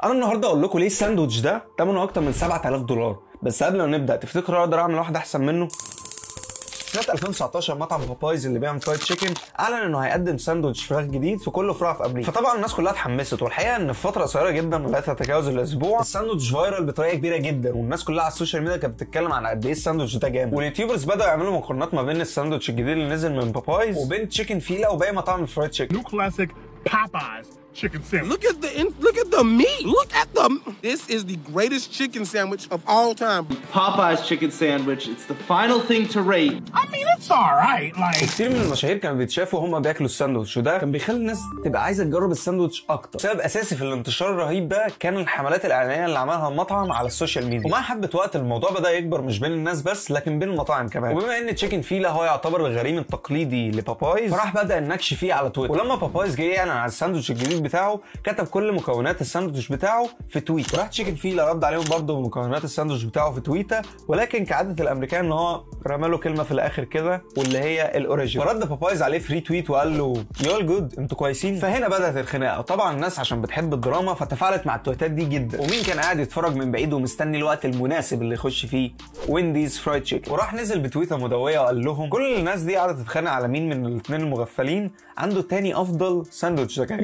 انا النهارده اقول لكم ليه الساندوتش ده ثمنه اكتر من 7000 دولار. بس قبل ما نبدا تفتكروا اقدر اعمل واحد احسن منه؟ سنة 2019 مطعم بابايز اللي بيعمل فرايد تشيكن اعلن انه هيقدم ساندوتش فراخ جديد في كل فروع في امريكا، فطبعا الناس كلها اتحمست، والحقيقه ان في فتره قصيره جدا لا تتجاوز الاسبوع الساندوتش فايرال بطريقه كبيره جدا، والناس كلها على السوشيال ميديا كانت بتتكلم عن قد ايه الساندوتش ده جامد، واليوتيوبرز بداوا يعملوا مقارنات ما بين الساندوتش الجديد اللي نزل من بابايز وبين تشيكن فيلا وباقي مطاعم الفرايد تشيكن. New classic Popeyes chicken sandwich. Look at the meat. Look at the. This is the greatest chicken sandwich of all time. Popeye's chicken sandwich. It's the final thing to rate. I mean, it's all right. Like, كتير من المشاهير كانوا بيتشافوا وهم بياكلوا الساندوتش، وده كان بيخلي الناس تبقى عايزه تجرب الساندوتش اكتر. سبب اساسي في الانتشار الرهيب ده كان الحملات الاعلانيه اللي عملها المطعم على السوشيال ميديا، ومع حبه وقت الموضوع بدا يكبر مش بين الناس بس لكن بين المطاعم كمان. وبما ان تشيكن فيلا هو يعتبر الغريم التقليدي لبابايز، فراح بدا النكش فيه على تويتر، ولما بابايز جه يعلن عن الساندوتش الجديد بتاعه كتب كل مكونات الساندوتش بتاعه في تويت، وراح تشيكن فيلا رد عليهم برضه بمكونات الساندوتش بتاعه في تويتر، ولكن كعاده الامريكان ان هو رمى له كلمه في الاخر كده واللي هي الاوريجين، فرد بابايز عليه فري تويت وقال له يو اول جود، انتوا كويسين. فهنا بدات الخناقه، وطبعا الناس عشان بتحب الدراما فتفاعلت مع التويتات دي جدا، ومين كان قاعد يتفرج من بعيد ومستني الوقت المناسب اللي يخش فيه وينديز فرايد تشيكن، وراح نزل بتويته مدويه وقال لهم كل الناس دي قاعده تتخانق على مين من الاثنين المغفلين عنده تاني افضل ساندوتش. ده كان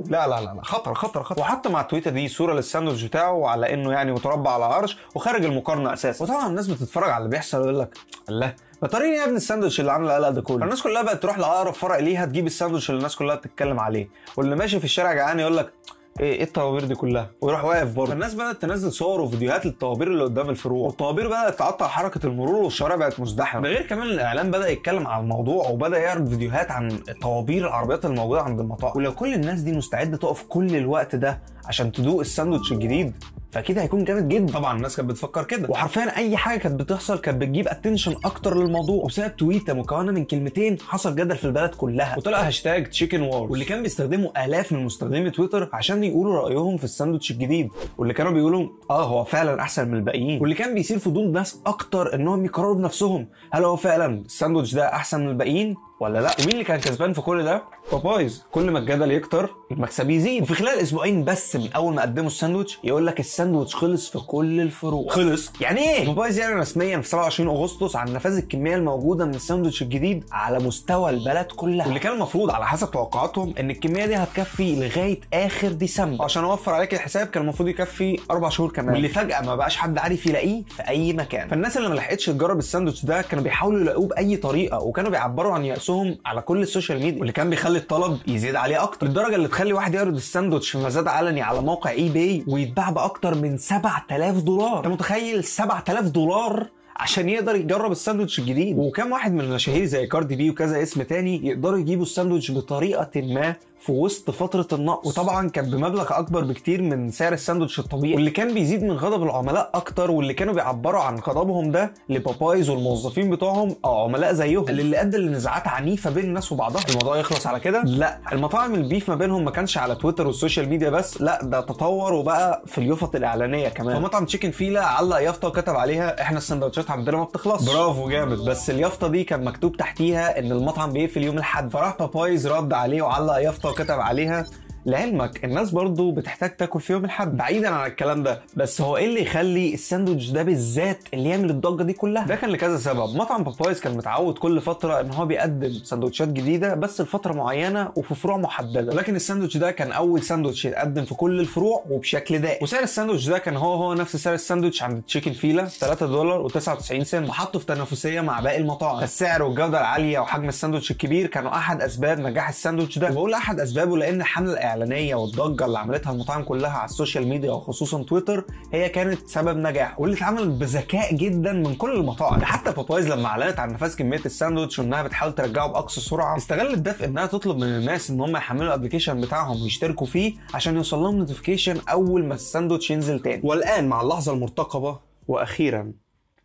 لا خطر خطر خطر، وحط مع التويته دي صوره للساندوتش بتاعه على انه يعني متربع على عرش وخارج المقارنه اساسا. وطبعا الناس بتتفرج على اللي بيحصل ويقول لك الله بطارين يا ابن الساندوتش اللي عامل القلق ده كله. الناس كلها بقت تروح لاقرب فرع ليها تجيب الساندوتش اللي الناس كلها بتتكلم عليه، واللي ماشي في الشارع جعان يقول لك ايه الطوابير دي كلها ويروح واقف برضه. الناس بدات تنزل صور وفيديوهات للطوابير اللي قدام الفروع، والطوابير بدات تعطل حركه المرور والشوارع بقت مزدحمه. ده غير كمان الاعلام بدا يتكلم عن الموضوع وبدا يعرض فيديوهات عن طوابير العربيات الموجوده عند المطاعم، ولو كل الناس دي مستعده تقف كل الوقت ده عشان تدوق الساندوتش الجديد فاكيد هيكون جامد جدا. طبعا الناس كانت بتفكر كده، وحرفيا اي حاجه كانت بتحصل كانت بتجيب اتنشن اكتر للموضوع، وبسبب تويته مكونه من كلمتين حصل جدل في البلد كلها، وطلع هاشتاج تشيكن وورز، واللي كان بيستخدمه الاف من مستخدمي تويتر عشان يقولوا رايهم في الساندوتش الجديد، واللي كانوا بيقولوا هو فعلا احسن من الباقيين، واللي كان بيثير فضول ناس اكتر انهم يقرروا بنفسهم هل هو فعلا الساندوتش ده احسن من الباقيين ولا لا. ومين اللي كان كسبان في كل ده؟ بابايز. كل ما الجدل يكتر المكسب يزيد، وفي خلال اسبوعين بس من اول ما قدموا الساندوتش يقول لك الساندوتش خلص في كل الفروع. خلص يعني ايه؟ بابايز يعني رسميا في 27 اغسطس عن نفاذ الكميه الموجوده من الساندوتش الجديد على مستوى البلد كلها، واللي كان المفروض على حسب توقعاتهم ان الكميه دي هتكفي لغايه اخر ديسمبر، عشان اوفر عليك الحساب كان المفروض يكفي 4 شهور كمان، واللي فجاه ما بقاش حد عارف يلاقيه في اي مكان. فالناس اللي ما لحقتش تجرب الساندوتش ده كانوا بيحاولوا يلاقوه باي طريقه، وكانوا بيعبروا عن يأسهم على كل السوشيال ميديا، واللي كان بيخلي الطلب يزيد عليه اكتر، للدرجه اللي تخلي واحد يعرض الساندوتش في مزاد علني على موقع اي باي ويتباع باكتر من 7000 دولار. انت متخيل 7000 دولار عشان يقدر يجرب الساندوتش الجديد؟ وكم واحد من المشاهير زي كاردي بي وكذا اسم تاني يقدروا يجيبوا الساندوتش بطريقه ما في وسط فتره النقص، وطبعا كان بمبلغ اكبر بكتير من سعر الساندوتش الطبيعي، واللي كان بيزيد من غضب العملاء اكتر، واللي كانوا بيعبروا عن غضبهم ده لبابايز والموظفين بتوعهم او عملاء زيهم، اللي ادى لنزاعات عنيفه بين الناس وبعضها. الموضوع يخلص على كده؟ لا، المطاعم البيف ما بينهم ما كانش على تويتر والسوشيال ميديا بس، لا ده تطور وبقى في اليافط الاعلانيه كمان. فمطعم تشيكن فيلا علق يافطه وكتب عليها احنا السندوتشات عندنا ما بتخلصش. برافو جامد، بس اليافطه دي كان مكتوب تحتيها ان المطعم بيقفل يوم الاحد، فراح بابايز رد عليه وعلق يافطه وكتب عليها لعلمك الناس برضو بتحتاج تاكل في يوم الاحد. بعيدا عن الكلام ده، بس هو ايه اللي يخلي الساندوتش ده بالذات اللي يعمل الضجه دي كلها؟ ده كان لكذا سبب. مطعم بابايز كان متعود كل فتره ان هو بيقدم ساندوتشات جديده بس لفتره معينه وفي فروع محدده، ولكن الساندوتش ده كان اول ساندوتش يتقدم في كل الفروع وبشكل دائم، وسعر الساندوتش ده كان هو نفس سعر الساندوتش عند تشيكن فيلا $3.99، وحطه في تنافسيه مع باقي المطاعم. السعر والجوده العاليه وحجم الساندوتش الكبير كانوا احد اسباب نجاح الساندوتش ده، وبقول احد اسبابه لان الحمله الاعلانيه والضجه اللي عملتها المطاعم كلها على السوشيال ميديا وخصوصا تويتر هي كانت سبب نجاح، واللي اتعمل بذكاء جدا من كل المطاعم. حتى بابايز لما اعلنت عن نفاذ كميه الساندوتش وانها بتحاول ترجعه باقصى سرعه، استغلت ده في انها تطلب من الناس ان هم يحملوا الابلكيشن بتاعهم ويشتركوا فيه عشان يوصل لهم نوتيفيكيشن اول ما الساندوتش ينزل تاني. والان مع اللحظه المرتقبه واخيرا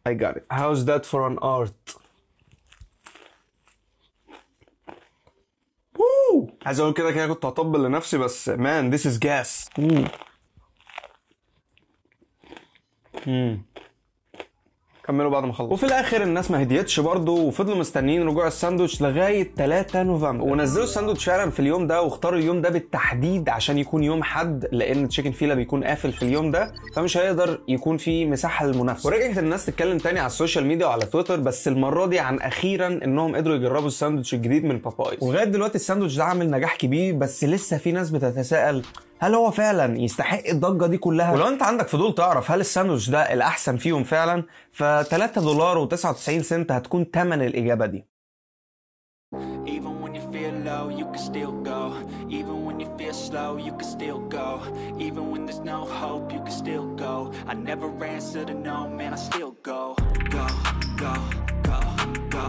I got it. How's that for an art? عايز اقول كده كنت هطبل لنفسي، بس man this is gas. كملوا بعد ما خلص. وفي الاخر الناس ما هديتش برضه وفضلوا مستنيين رجوع الساندوتش لغايه 3 نوفمبر، ونزلوا الساندوتش فعلا في اليوم ده، واختاروا اليوم ده بالتحديد عشان يكون يوم حد، لان تشيكن فيلا بيكون قافل في اليوم ده، فمش هيقدر يكون في مساحه للمنافسه. ورجعت الناس تتكلم تاني على السوشيال ميديا وعلى تويتر، بس المره دي عن اخيرا انهم قدروا يجربوا الساندوتش الجديد من بابايز. ولغايه دلوقتي الساندوتش ده عامل نجاح كبير، بس لسه في ناس بتتساءل هل هو فعلا يستحق الضجه دي كلها؟ ولو انت عندك فضول تعرف هل الساندوتش ده الاحسن فيهم فعلا، ف $3.99 هتكون ثمن الاجابه دي. Even when you feel low, you can still go. Even when you feel slow, you can still go. Even when there's no hope, you can still go. I never answer to no, man, I still go. Go, go, go, go.